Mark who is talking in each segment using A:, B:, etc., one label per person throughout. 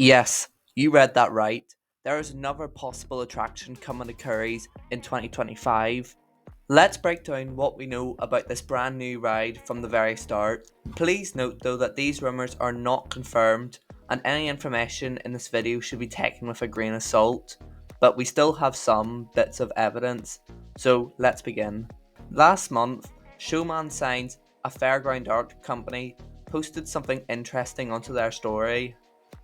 A: Yes, you read that right. There is another possible attraction coming to Curry's in 2025. Let's break down what we know about this brand new ride from the very start. Please note though that these rumours are not confirmed and any information in this video should be taken with a grain of salt, but we still have some bits of evidence, so let's begin. Last month, Showman Signs, a fairground art company, posted something interesting onto their story.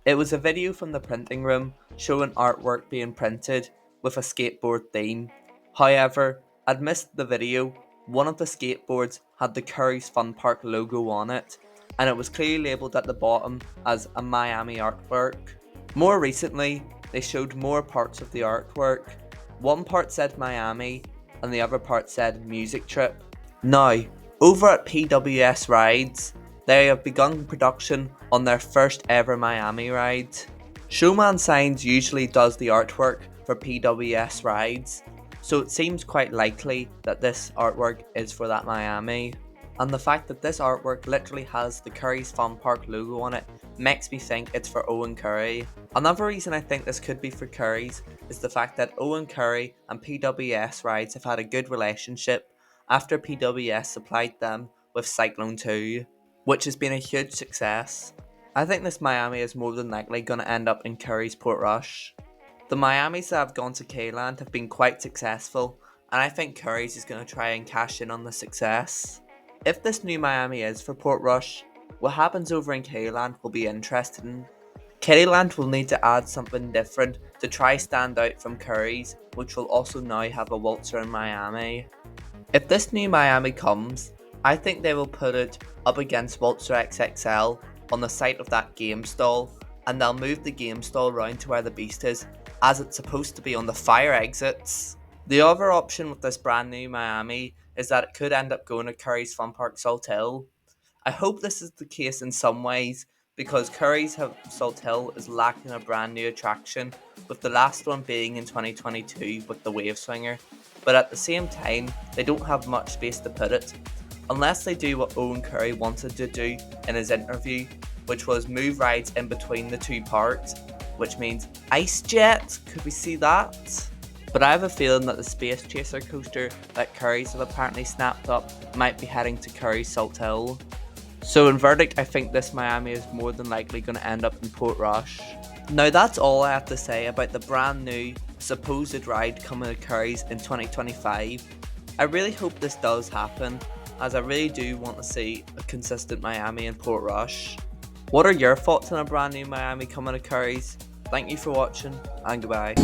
A: It was a video from the printing room showing artwork being printed with a skateboard theme. However, amidst the video, one of the skateboards had the Curry's Fun Park logo on it, and it was clearly labelled at the bottom as a Miami artwork. More recently, they showed more parts of the artwork. One part said Miami, and the other part said Music Trip. Now, over at PWS Rides, they have begun production on their first ever Miami ride. Showman Signs usually does the artwork for PWS rides, so it seems quite likely that this artwork is for that Miami. And the fact that this artwork literally has the Curry's Fun Park logo on it makes me think it's for Owen Curry. Another reason I think this could be for Curry's is the fact that Owen Curry and PWS rides have had a good relationship after PWS supplied them with Cyclone 2, which has been a huge success. I think this Miami is more than likely going to end up in Curry's Portrush. The Miamis that have gone to K-Land have been quite successful, and I think Curry's is going to try and cash in on the success. If this new Miami is for Portrush, what happens over in K-Land will be interesting. K-Land will need to add something different to try stand out from Curry's, which will also now have a waltzer in Miami. If this new Miami comes, I think they will put it up against Waltzer XXL on the site of that game stall, and they'll move the game stall round to where the beast is, as it's supposed to be on the fire exits. The other option with this brand new Miami is that it could end up going to Curry's Fun Park Salt Hill. I hope this is the case in some ways, because Curry's Salt Hill is lacking a brand new attraction, with the last one being in 2022 with the Wave Swinger, but at the same time, they don't have much space to put it. Unless they do what Owen Curry wanted to do in his interview, which was move rides in between the two parks, which means Ice Jet, could we see that? But I have a feeling that the Space Chaser coaster that Curry's have apparently snapped up might be heading to Curry's Salt Hill. So in verdict, I think this Miami is more than likely going to end up in Portrush. Now that's all I have to say about the brand new supposed ride coming to Curry's in 2025. I really hope this does happen, as I really do want to see a consistent Miami in Portrush. What are your thoughts on a brand new Miami coming to Curry's? Thank you for watching, and goodbye.